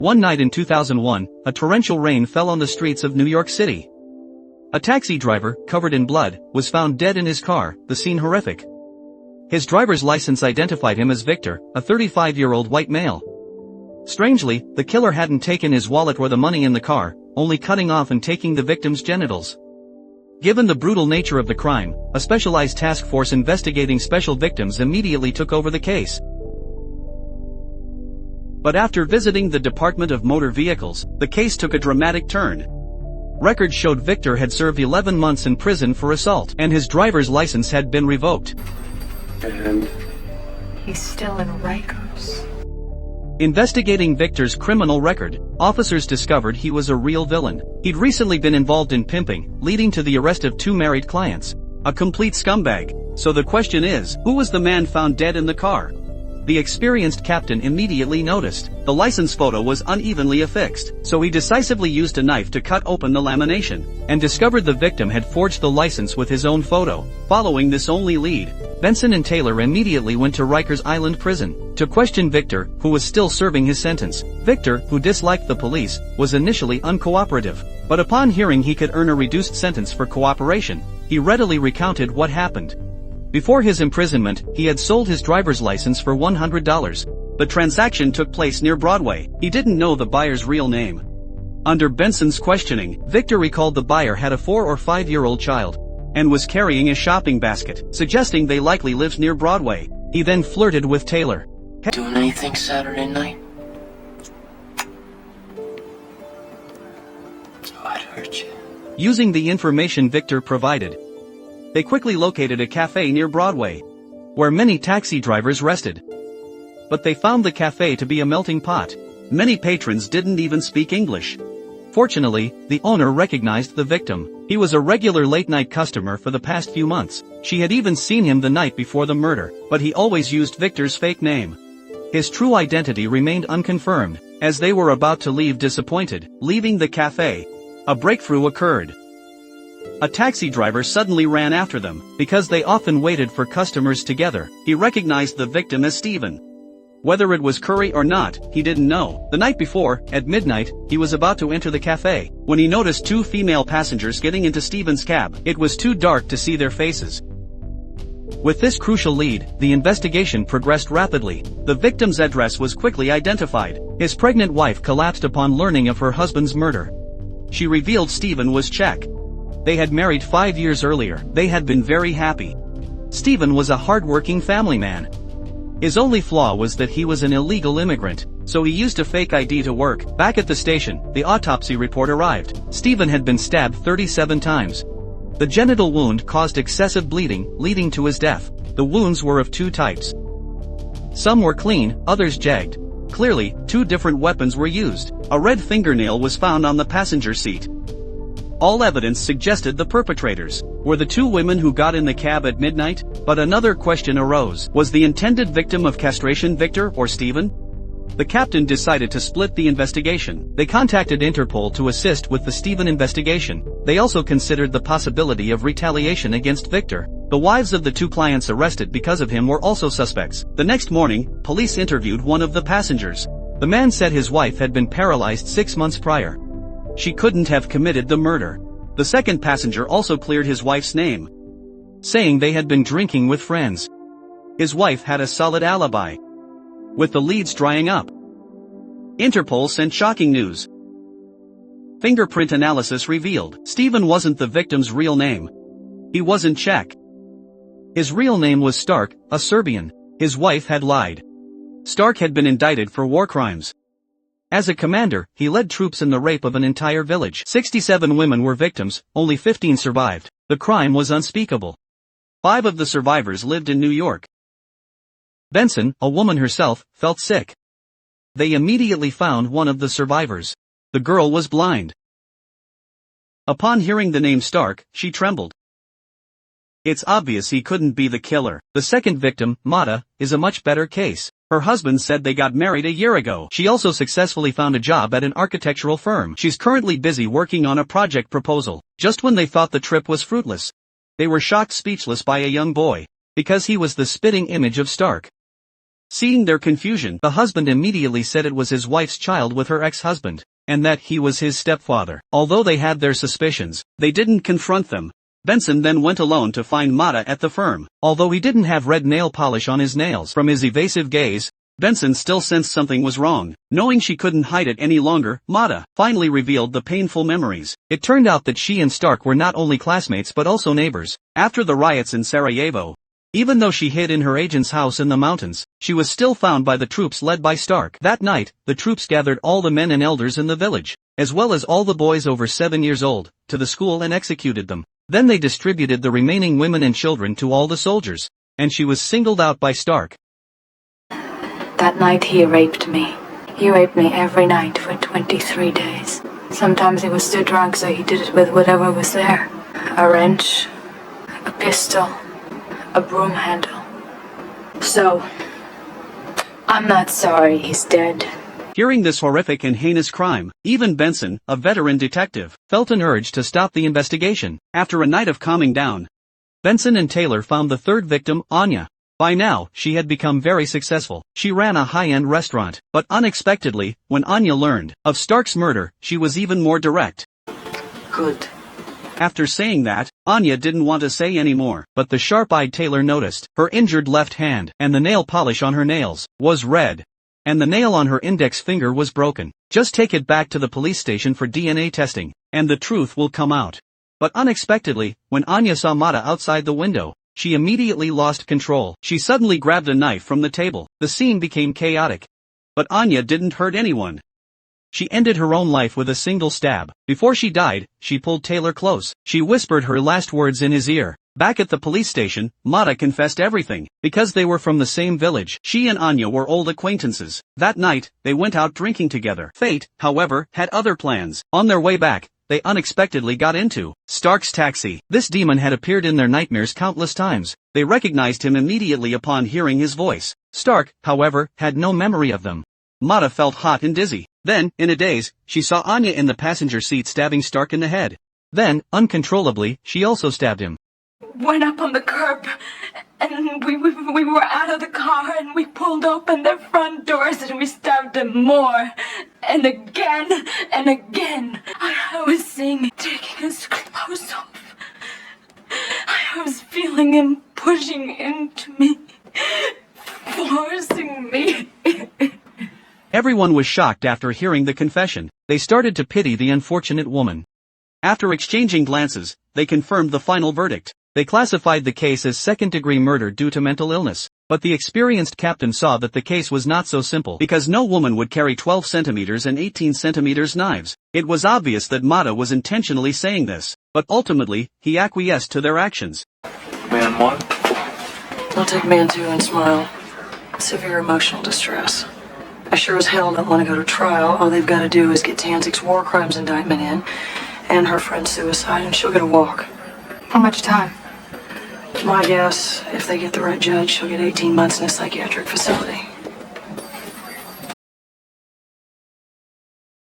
One night in 2001, a torrential rain fell on the streets of New York City. A taxi driver, covered in blood, was found dead in his car, the scene horrific. His driver's license identified him as Victor, a 35-year-old white male. Strangely, the killer hadn't taken his wallet or the money in the car, only cutting off and taking the victim's genitals. Given the brutal nature of the crime, a specialized task force investigating special victims immediately took over the case. But after visiting the Department of Motor Vehicles, the case took a dramatic turn. Records showed Victor had served 11 months in prison for assault, and his driver's license had been revoked. And he's still in Rikers. Investigating Victor's criminal record, officers discovered he was a real villain. He'd recently been involved in pimping, leading to the arrest of 2 married clients. A complete scumbag. So the question is, who was the man found dead in the car? The experienced captain immediately noticed. The license photo was unevenly affixed, so he decisively used a knife to cut open the lamination, and discovered the victim had forged the license with his own photo. Following this only lead, Benson and Taylor immediately went to Rikers Island Prison to question Victor, who was still serving his sentence. Victor, who disliked the police, was initially uncooperative, but upon hearing he could earn a reduced sentence for cooperation, he readily recounted what happened. Before his imprisonment, he had sold his driver's license for $100. The transaction took place near Broadway. He didn't know the buyer's real name. Under Benson's questioning, Victor recalled the buyer had a 4 or 5-year-old child, and was carrying a shopping basket, suggesting they likely lived near Broadway. He then flirted with Taylor. doing anything Saturday night? Oh, I'd hurt you. Using the information Victor provided, they quickly located a cafe near Broadway, where many taxi drivers rested. But they found the cafe to be a melting pot. Many patrons didn't even speak English. Fortunately, the owner recognized the victim. He was a regular late-night customer for the past few months. She had even seen him the night before the murder, but he always used Victor's fake name. His true identity remained unconfirmed. As they were about to leave disappointed, leaving the cafe, a breakthrough occurred. A taxi driver suddenly ran after them, because they often waited for customers together. He recognized the victim as Stephen. Whether it was Curry or not, he didn't know. The night before, at midnight, he was about to enter the cafe, when he noticed 2 female passengers getting into Stephen's cab. It was too dark to see their faces. With this crucial lead, the investigation progressed rapidly. The victim's address was quickly identified. His pregnant wife collapsed upon learning of her husband's murder. She revealed Stephen was Czech. They had married 5 years earlier. They had been very happy. Stephen was a hard-working family man. His only flaw was that he was an illegal immigrant, so he used a fake ID to work. Back at the station, the autopsy report arrived. Stephen had been stabbed 37 times. The genital wound caused excessive bleeding, leading to his death. The wounds were of 2 types. Some were clean, others jagged. Clearly, 2 different weapons were used. A red fingernail was found on the passenger seat. All evidence suggested the perpetrators were the 2 women who got in the cab at midnight. But another question arose. Was the intended victim of castration Victor or Stephen? The captain decided to split the investigation. They contacted Interpol to assist with the Stephen investigation. They also considered the possibility of retaliation against Victor. The wives of the 2 clients arrested because of him were also suspects. The next morning, police interviewed one of the passengers. The man said his wife had been paralyzed 6 months prior. She couldn't have committed the murder. The second passenger also cleared his wife's name, saying they had been drinking with friends. His wife had a solid alibi. With the leads drying up, Interpol sent shocking news. Fingerprint analysis revealed Stephen wasn't the victim's real name. He wasn't Czech. His real name was Stark, a Serbian. His wife had lied. Stark had been indicted for war crimes. As a commander, he led troops in the rape of an entire village. 67 women were victims, only 15 survived. The crime was unspeakable. 5 of the survivors lived in New York. Benson, a woman herself, felt sick. They immediately found one of the survivors. The girl was blind. Upon hearing the name Stark, she trembled. It's obvious he couldn't be the killer. The second victim, Mata, is a much better case. Her husband said they got married a year ago. She also successfully found a job at an architectural firm. She's currently busy working on a project proposal. Just when they thought the trip was fruitless, they were shocked speechless by a young boy, because he was the spitting image of Stark. Seeing their confusion, the husband immediately said it was his wife's child with her ex-husband, and that he was his stepfather. Although they had their suspicions, they didn't confront them. Benson then went alone to find Mata at the firm. Although he didn't have red nail polish on his nails from his evasive gaze, Benson still sensed something was wrong. Knowing she couldn't hide it any longer, Mata finally revealed the painful memories. It turned out that she and Stark were not only classmates but also neighbors. After the riots in Sarajevo, even though she hid in her agent's house in the mountains, she was still found by the troops led by Stark. That night, the troops gathered all the men and elders in the village, as well as all the boys over 7 years old, to the school and executed them. Then they distributed the remaining women and children to all the soldiers, and she was singled out by Stark. That night he raped me. He raped me every night for 23 days. Sometimes he was too drunk, so he did it with whatever was there. A wrench, a pistol, a broom handle. So, I'm not sorry he's dead. Hearing this horrific and heinous crime, even Benson, a veteran detective, felt an urge to stop the investigation. After a night of calming down, Benson and Taylor found the third victim, Anya. By now, she had become very successful. She ran a high-end restaurant, but unexpectedly, when Anya learned of Stark's murder, she was even more direct. Good. After saying that, Anya didn't want to say any more, but the sharp-eyed Taylor noticed her injured left hand, and the nail polish on her nails was red, and the nail on her index finger was broken. Just take it back to the police station for DNA testing, and the truth will come out. But unexpectedly, when Anya saw Mata outside the window, she immediately lost control. She suddenly grabbed a knife from the table. The scene became chaotic. But Anya didn't hurt anyone. She ended her own life with a single stab. Before she died, she pulled Taylor close. She whispered her last words in his ear. Back at the police station, Mata confessed everything. Because they were from the same village, she and Anya were old acquaintances. That night, they went out drinking together. Fate, however, had other plans. On their way back, they unexpectedly got into Stark's taxi. This demon had appeared in their nightmares countless times. They recognized him immediately upon hearing his voice. Stark, however, had no memory of them. Mata felt hot and dizzy. Then, in a daze, she saw Anya in the passenger seat stabbing Stark in the head. Then, uncontrollably, she also stabbed him. Went up on the curb, and we were out of the car, and we pulled open their front doors, and we stabbed them more, and again, and again. I was seeing him taking his clothes off. I was feeling him pushing into me, forcing me. Everyone was shocked after hearing the confession. They started to pity the unfortunate woman. After exchanging glances, they confirmed the final verdict. They classified the case as second-degree murder due to mental illness, but the experienced captain saw that the case was not so simple because no woman would carry 12 centimeters and 18 centimeters knives. It was obvious that Mata was intentionally saying this, but ultimately, he acquiesced to their actions. Man one? I'll take man two and smile. Severe emotional distress. I sure as hell don't want to go to trial. All they've got to do is get Tanzik's war crimes indictment in, and her friend's suicide, and she'll get a walk. How much time? My guess, if they get the right judge, she'll get 18 months in a psychiatric facility.